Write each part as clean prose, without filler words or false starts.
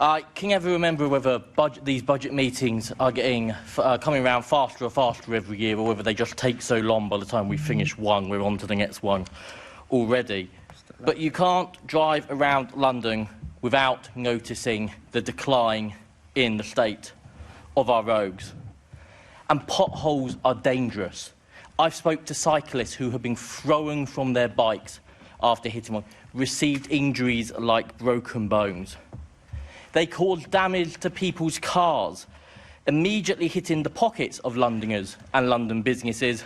Can you ever remember whether these budget meetings are coming around faster or faster every year, or whether they just take so long by the time we finish one, we're on to the next one already? But you can't drive around London without noticing the decline in the state of our roads. And potholes are dangerous. I've spoke to cyclists who have been thrown from their bikes after hitting one, received injuries like broken bones. They cause damage to people's cars, immediately hitting the pockets of Londoners and London businesses,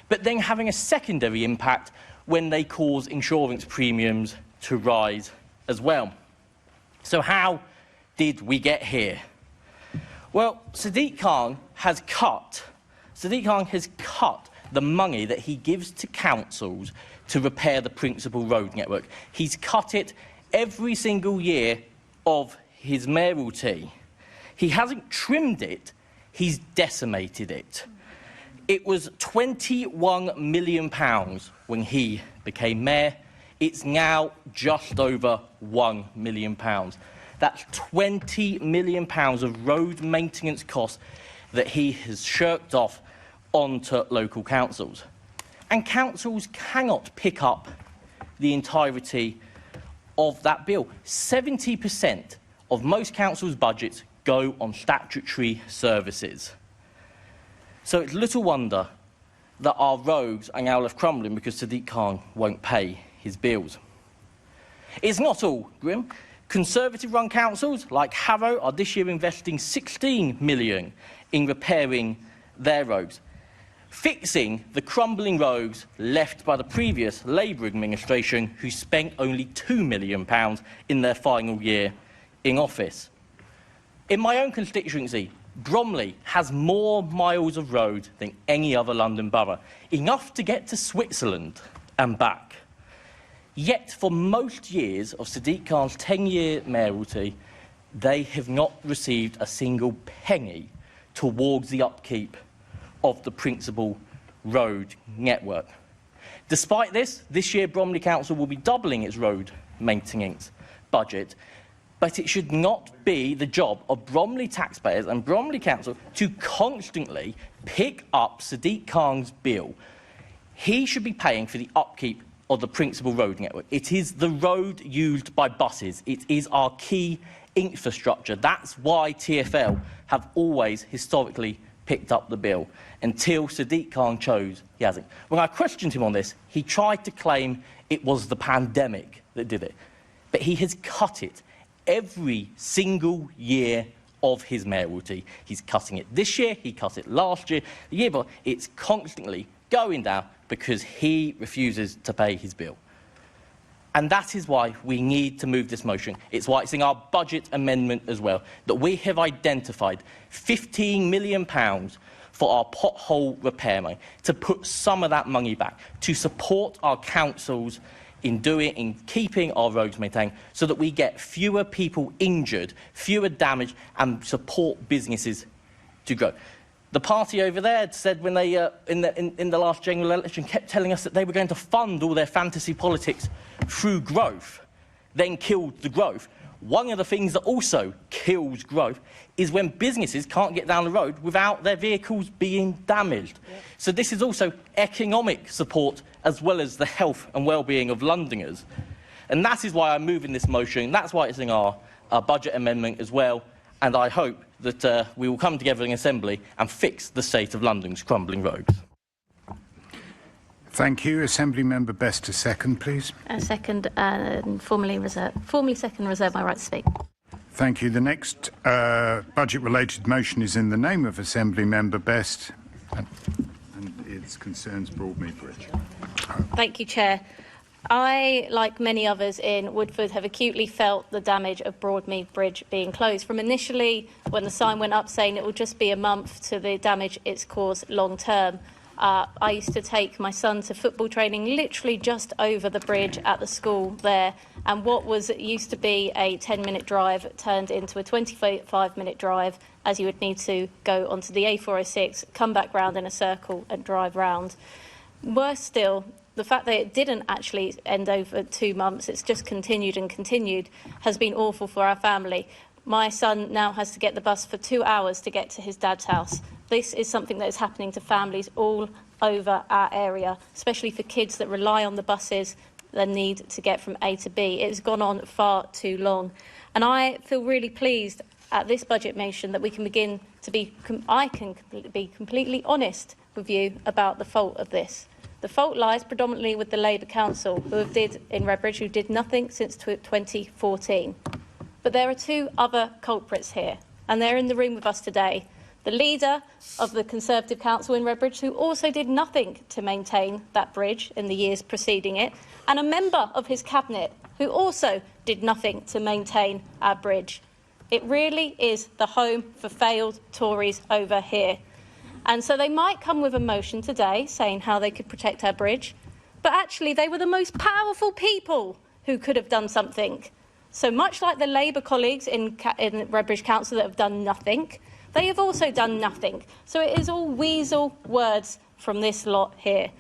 but then having a secondary impact when they cause insurance premiums to rise as well. So how did we get here? Well, Sadiq Khan has cut the money that he gives to councils to repair the principal road network. He's cut it every single year of his mayoralty. He hasn't trimmed it, he's decimated it. It was £21 million when he became mayor. It's now just over £1 million. That's £20 million of road maintenance costs that he has shirked off onto local councils. And councils cannot pick up the entirety of that bill. 70% of most councils' budgets go on statutory services. So it's little wonder that our roads are now left crumbling because Sadiq Khan won't pay his bills. It's not all grim. Conservative-run councils like Harrow are this year investing £16 million in repairing their roads, fixing the crumbling roads left by the previous Labour administration, who spent only £2 million in their final year in office. In my own constituency, Bromley has more miles of road than any other London borough, enough to get to Switzerland and back. Yet, for most years of Sadiq Khan's 10-year mayoralty, they have not received a single penny towards the upkeep of the principal road network. Despite this year Bromley Council will be doubling its road maintenance budget, but it should not be the job of Bromley taxpayers and Bromley Council to constantly pick up Sadiq Khan's bill. He should be paying for the upkeep of the principal road network. It is the road used by buses. It is our key infrastructure. That's why TfL have always historically picked up the bill, until Sadiq Khan chose he hasn't. When I questioned him on this, he tried to claim it was the pandemic that did it. But he has cut it every single year of his mayoralty. He's cutting it this year, he cut it last year, the year before. It's constantly going down because he refuses to pay his bill. And that is why we need to move this motion. It's why it's in our budget amendment as well, that we have identified £15 million for our pothole repair money, to put some of that money back, to support our councils in keeping our roads maintained, so that we get fewer people injured, fewer damage, and support businesses to grow. The party over there said when they, in the last general election, kept telling us that they were going to fund all their fantasy politics through growth, then killed the growth. One of the things that also kills growth is when businesses can't get down the road without their vehicles being damaged. Yep. So this is also economic support as well as the health and well-being of Londoners. And that is why I'm moving this motion. That's why it's in our budget amendment as well. And I hope that we will come together in Assembly and fix the state of London's crumbling roads. Thank you. Assembly Member Best to second, please. Second, formally second, reserve my right to speak. Thank you. The next budget-related motion is in the name of Assembly Member Best, and it concerns Broadmead Bridge. Thank you, Chair. I, like many others in Woodford, have acutely felt the damage of Broadmead Bridge being closed. From initially, when the sign went up saying it will just be a month, to the damage it's caused long term. I used to take my son to football training literally just over the bridge at the school there, and what used to be a 10-minute drive turned into a 25-minute drive, as you would need to go onto the A406, come back round in a circle and drive round. Worse still, the fact that it didn't actually end over 2 months, it's just continued and continued, has been awful for our family. My son now has to get the bus for 2 hours to get to his dad's house. This is something that is happening to families all over our area, especially for kids that rely on the buses that need to get from A to B. It has gone on far too long. And I feel really pleased at this budget motion that we can begin to be, I can be completely honest with you about the fault of this. The fault lies predominantly with the Labour Council, who did in Redbridge, who did nothing since 2014. But there are two other culprits here, and they're in the room with us today. The leader of the Conservative Council in Redbridge, who also did nothing to maintain that bridge in the years preceding it, and a member of his cabinet who also did nothing to maintain our bridge. It really is the home for failed Tories over here. And so they might come with a motion today saying how they could protect our bridge, but actually they were the most powerful people who could have done something. So much like the Labour colleagues in Redbridge Council that have done nothing, they have also done nothing. So it is all weasel words from this lot here.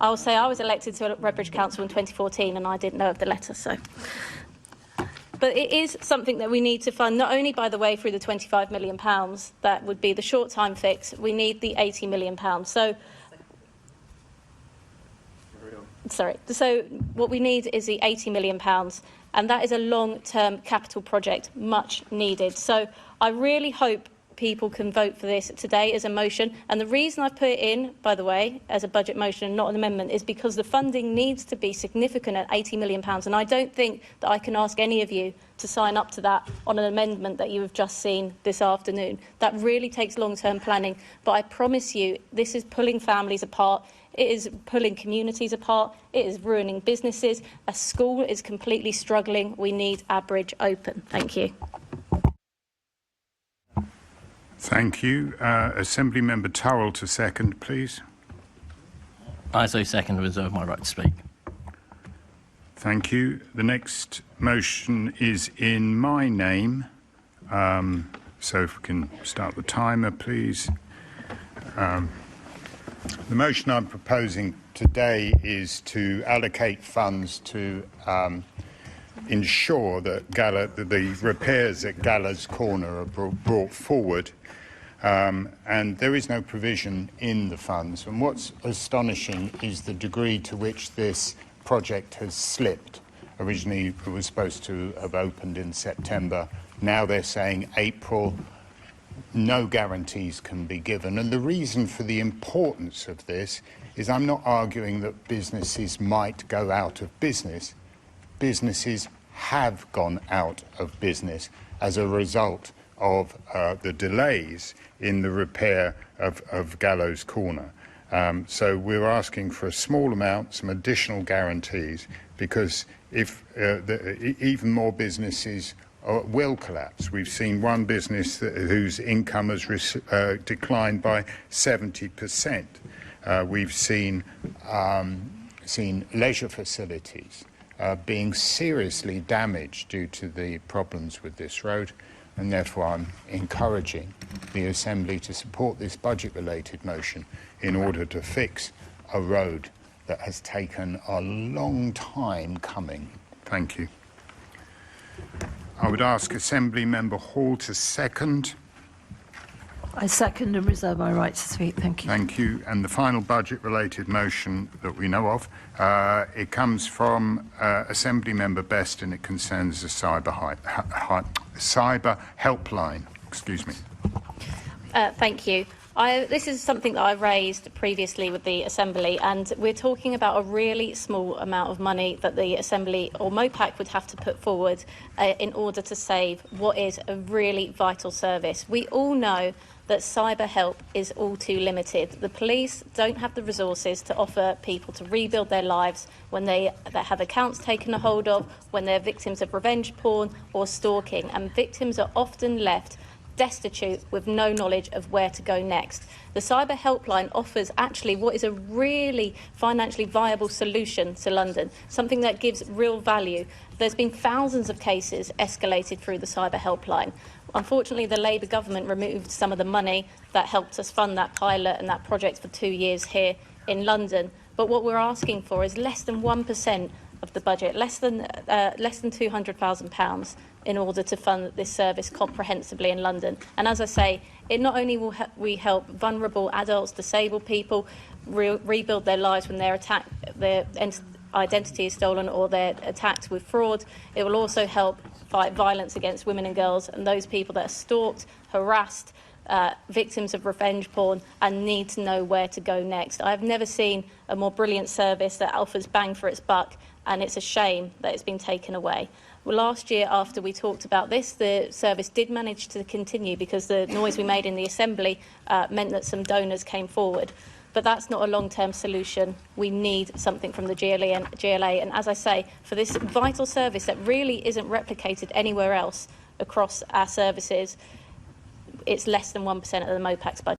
I will say I was elected to Redbridge Council in 2014 and I didn't know of the letter. But it is something that we need to fund, not only, by the way, through the £25 million, that would be the short-time fix, we need the £80 million. So what we need is the £80 million, and that is a long-term capital project, much needed. So I really hope people can vote for this today as a motion. And the reason I've put it in, by the way, as a budget motion and not an amendment, is because the funding needs to be significant at £80 million. And I don't think that I can ask any of you to sign up to that on an amendment that you have just seen this afternoon. That really takes long-term planning. But I promise you, this is pulling families apart. It is pulling communities apart. It is ruining businesses. A school is completely struggling. We need our bridge open. Thank you. Thank you. Assembly Member Turrell to second, please. I so second, reserve my right to speak. Thank you. The next motion is in my name. So if we can start the timer, please. The motion I'm proposing today is to allocate funds to ensure that the repairs at Gallows Corner are brought forward. And there is no provision in the funds. And what's astonishing is the degree to which this project has slipped. Originally, it was supposed to have opened in September. Now they're saying April. No guarantees can be given. And the reason for the importance of this is I'm not arguing that businesses might go out of business. Businesses have gone out of business as a result of the delays in the repair of Gallows Corner. So we're asking for a small amount, some additional guarantees, because if even more businesses will collapse. We've seen one business whose income has declined by 70%. We've seen leisure facilities being seriously damaged due to the problems with this road, and therefore I'm encouraging the Assembly to support this budget-related motion in order to fix a road that has taken a long time coming. Thank you. I would ask Assembly Member Hall to second. I second and reserve my right to speak. Thank you. Thank you. And the final budget-related motion that we know of, it comes from Assembly Member Best, and it concerns the cyber helpline. Excuse me. Thank you. This is something that I raised previously with the Assembly, and we're talking about a really small amount of money that the Assembly or MOPAC would have to put forward in order to save what is a really vital service. We all know that cyber help is all too limited. The police don't have the resources to offer people to rebuild their lives when they have accounts taken a hold of, when they're victims of revenge porn or stalking, and victims are often left destitute with no knowledge of where to go next. The cyber helpline offers actually what is a really financially viable solution to London, something that gives real value. There's been thousands of cases escalated through the cyber helpline. Unfortunately, the Labour government removed some of the money that helped us fund that pilot and that project for 2 years here in London. But what we're asking for is less than 1% of the budget, less than £200,000 in order to fund this service comprehensively in London. And as I say, it not only will we help vulnerable adults, disabled people rebuild their lives when they're attacked, their identity is stolen or they're attacked with fraud, it will also help fight violence against women and girls and those people that are stalked, harassed, victims of revenge porn and need to know where to go next. I've never seen a more brilliant service that offers bang for its buck, and it's a shame that it's been taken away. Well, last year, after we talked about this, the service did manage to continue because the noise we made in the Assembly meant that some donors came forward. But that's not a long-term solution. We need something from the GLA. And as I say, for this vital service that really isn't replicated anywhere else across our services, it's less than 1% of the MOPAC's budget.